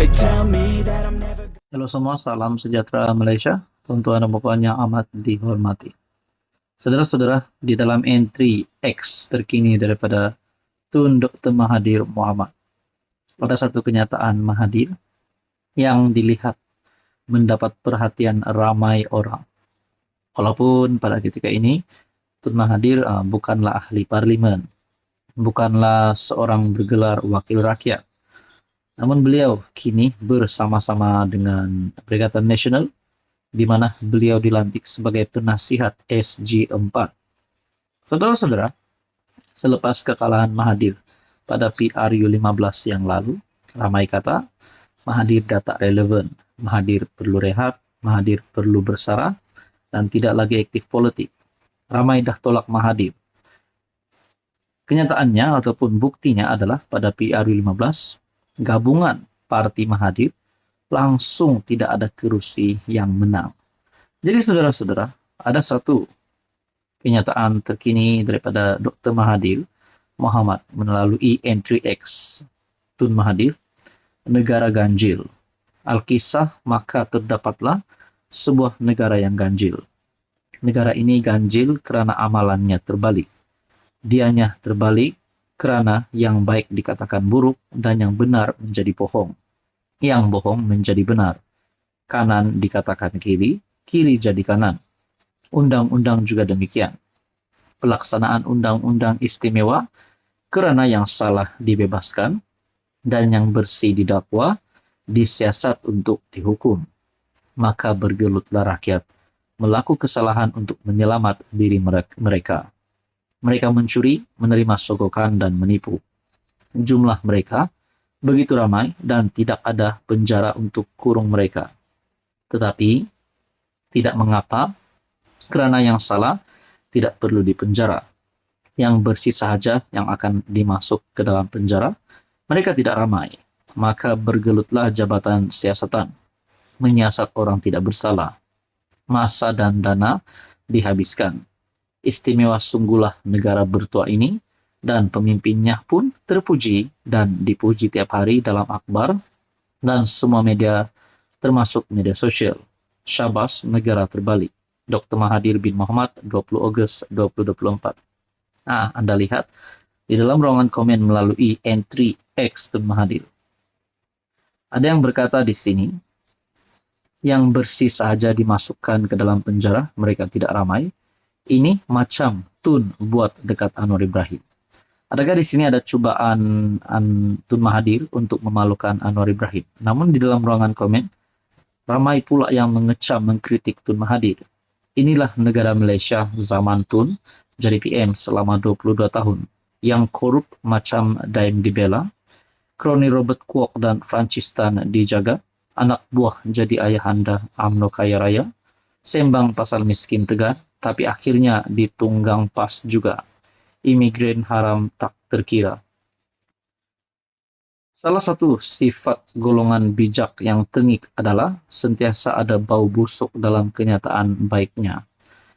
They tell me that I'm never. Halo semua, salam sejahtera Malaysia, tuan-tuan dan puan yang amat dihormati. Saudara-saudara, di dalam entry X terkini daripada Tun Dr. Mahathir Mohamad, ada satu kenyataan Mahathir yang dilihat mendapat perhatian ramai orang. Walaupun pada ketika ini Tun Mahathir bukanlah ahli parlimen, bukanlah seorang bergelar wakil rakyat, namun beliau kini bersama-sama dengan Perikatan Nasional, di mana beliau dilantik sebagai penasihat SG4. Saudara-saudara, selepas kekalahan Mahathir pada PRU 15 yang lalu, ramai kata Mahathir tak relevan, Mahathir perlu rehat, Mahathir perlu bersara, dan tidak lagi aktif politik. Ramai dah tolak Mahathir. Kenyataannya ataupun buktinya adalah pada PRU 15, gabungan Parti Mahathir langsung tidak ada kerusi yang menang. Jadi saudara-saudara, ada satu kenyataan terkini daripada Dr. Mahathir Mohamad melalui entry X Tun Mahathir, negara ganjil. Alkisah, maka terdapatlah sebuah negara yang ganjil. Negara ini ganjil kerana amalannya terbalik. Dianya terbalik kerana yang baik dikatakan buruk dan yang benar menjadi bohong. Yang bohong menjadi benar. Kanan dikatakan kiri, kiri jadi kanan. Undang-undang juga demikian. Pelaksanaan undang-undang istimewa kerana yang salah dibebaskan dan yang bersih didakwa, disiasat untuk dihukum. Maka bergelutlah rakyat melakukan kesalahan untuk menyelamat diri mereka. Mereka mencuri, menerima sogokan, dan menipu. Jumlah mereka begitu ramai dan tidak ada penjara untuk kurung mereka. Tetapi, tidak mengapa, kerana yang salah tidak perlu dipenjara. Yang bersih sahaja yang akan dimasuk ke dalam penjara, mereka tidak ramai. Maka bergelutlah jabatan siasatan, menyiasat orang tidak bersalah. Masa dan dana dihabiskan. Istimewa sungguhlah negara bertuah ini, dan pemimpinnya pun terpuji dan dipuji tiap hari dalam akhbar dan semua media termasuk media sosial. Syabas negara terbalik. Dr. Mahathir bin Mohamad, 20 Ogos 2024. Anda lihat di dalam ruangan komen melalui entry X Tun Mahathir. Ada yang berkata di sini, yang bersih sahaja dimasukkan ke dalam penjara, mereka tidak ramai. Ini macam Tun buat dekat Anwar Ibrahim. Adakah di sini ada cubaan Tun Mahathir untuk memalukan Anwar Ibrahim? Namun di dalam ruangan komen, ramai pula yang mengecam, mengkritik Tun Mahathir. Inilah negara Malaysia zaman Tun jadi PM selama 22 tahun. Yang korup macam Daim dibela, kroni Robert Kwok dan Francis Tan dijaga, anak buah jadi ayahanda UMNO kaya raya, sembang pasal miskin tegar, tapi akhirnya ditunggang pas juga. Imigran haram tak terkira. Salah satu sifat golongan bijak yang tengik adalah sentiasa ada bau busuk dalam kenyataan baiknya.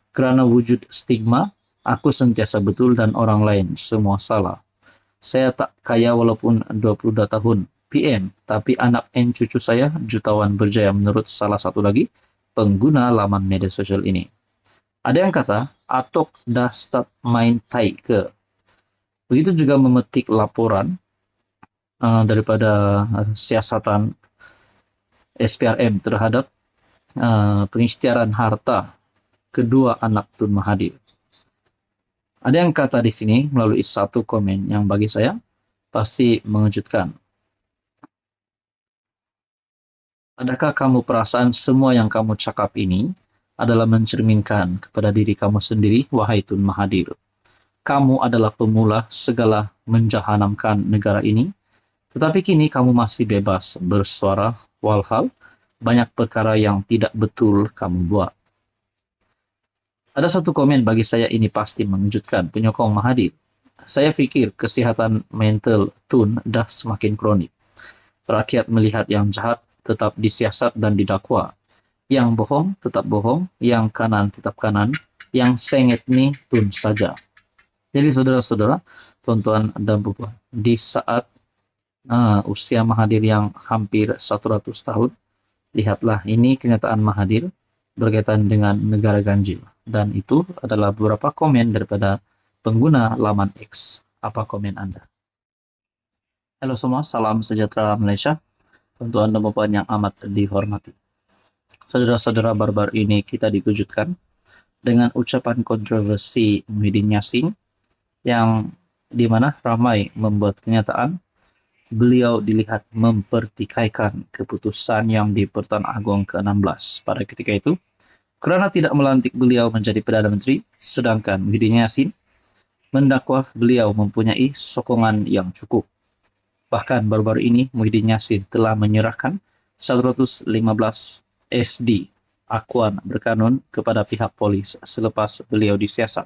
Kerana wujud stigma, aku sentiasa betul dan orang lain semua salah. Saya tak kaya walaupun 22 tahun PM, tapi anak dan cucu saya jutawan berjaya menurut salah satu lagi pengguna laman media sosial ini. Ada yang kata, Atok dah start main tai ke. Begitu juga memetik laporan daripada siasatan SPRM terhadap pengisytiharan harta kedua anak Tun Mahathir. Ada yang kata di sini melalui satu komen yang bagi saya pasti mengejutkan. Adakah kamu perasaan semua yang kamu cakap ini adalah mencerminkan kepada diri kamu sendiri, wahai Tun Mahathir? Kamu adalah pemula segala menjahanamkan negara ini, tetapi kini kamu masih bebas bersuara walhal banyak perkara yang tidak betul kamu buat. Ada satu komen bagi saya ini pasti mengejutkan, penyokong Mahathir. Saya fikir kesihatan mental Tun dah semakin kronik. Rakyat melihat yang jahat tetap disiasat dan didakwa. Yang bohong tetap bohong, yang kanan tetap kanan, yang sengit ni Tun saja. Jadi saudara-saudara, tuan-tuan dan puan, di saat usia Mahathir yang hampir 100 tahun. Lihatlah, ini kenyataan Mahathir berkaitan dengan negara ganjil. Dan itu adalah beberapa komen daripada pengguna laman X. Apa komen Anda? Halo semua, salam sejahtera Malaysia. Tuan-tuan dan puan yang amat dihormati. Saudara-saudara, baru-baru ini kita dikejutkan dengan ucapan kontroversi Muhyiddin Yassin yang dimana ramai membuat kenyataan beliau dilihat mempertikaikan keputusan yang di Pertuan Agong ke-16 pada ketika itu kerana tidak melantik beliau menjadi Perdana Menteri, sedangkan Muhyiddin Yassin mendakwa beliau mempunyai sokongan yang cukup. Bahkan baru-baru ini Muhyiddin Yassin telah menyerahkan 115 SD akuan berkanun kepada pihak polis selepas beliau disiasat.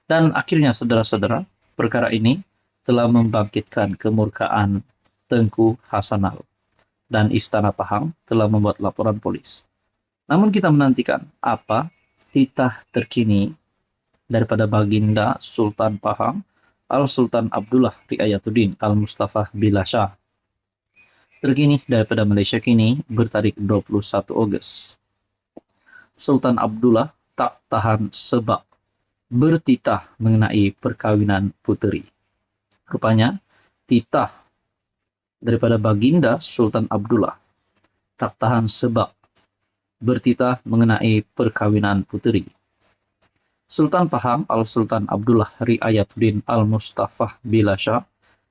Dan akhirnya saudara-saudara, perkara ini telah membangkitkan kemurkaan Tengku Hasanal dan Istana Pahang telah membuat laporan polis. Namun kita menantikan apa titah terkini daripada Baginda Sultan Pahang Al-Sultan Abdullah Riayatuddin Al-Mustafa Billah Shah. Terkini daripada Malaysia kini bertarik 21 Ogos. Sultan Abdullah tak tahan sebab bertitah mengenai perkawinan puteri. Rupanya titah daripada Baginda Sultan Abdullah tak tahan sebab bertitah mengenai perkawinan puteri. Sultan Pahang Al-Sultan Abdullah Riayatuddin Al-Mustafa Billah Shah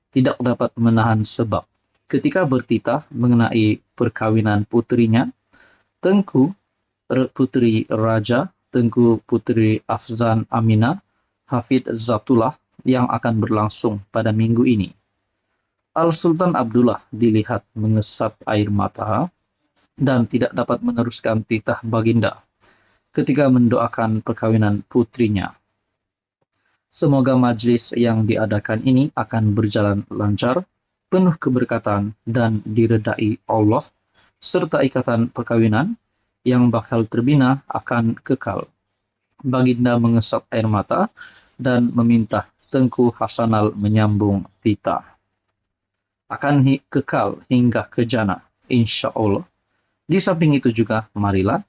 tidak dapat menahan sebab ketika bertitah mengenai perkawinan puterinya, Tengku Puteri Raja Tengku Puteri Afzan Aminah Hafid Zatullah yang akan berlangsung pada minggu ini. Al-Sultan Abdullah dilihat mengesap air mata dan tidak dapat meneruskan titah Baginda ketika mendoakan perkawinan putrinya. Semoga majlis yang diadakan ini akan berjalan lancar, penuh keberkatan dan diredai Allah, serta ikatan perkawinan yang bakal terbina akan kekal. Baginda mengesap air mata dan meminta Tengku Hasanal menyambung titah. Akan kekal hingga ke jannah, insya Allah. Di samping itu juga, marilah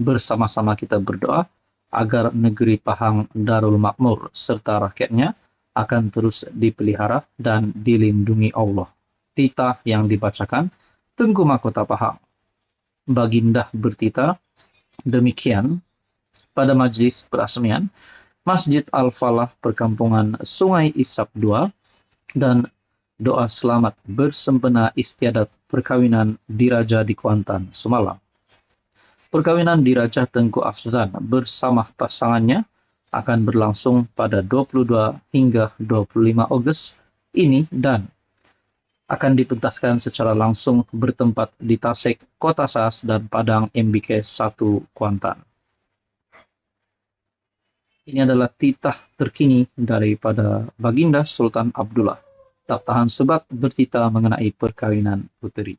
bersama-sama kita berdoa agar negeri Pahang Darul Makmur serta rakyatnya akan terus dipelihara dan dilindungi Allah. Titah yang dibacakan Tengku Mahkota Pahang. Baginda bertitah demikian pada majlis perasmian Masjid Al-Falah Perkampungan Sungai Isap II dan doa selamat bersempena istiadat perkawinan Diraja di Kuantan semalam. Perkawinan Diraja Tengku Afzan bersama pasangannya akan berlangsung pada 22 hingga 25 Ogos ini dan akan dipentaskan secara langsung bertempat di Tasik, Kota Sas, dan Padang MBK 1 Kuantan. Ini adalah titah terkini daripada Baginda Sultan Abdullah. Tak tahan sebab bertitah mengenai perkawinan puteri.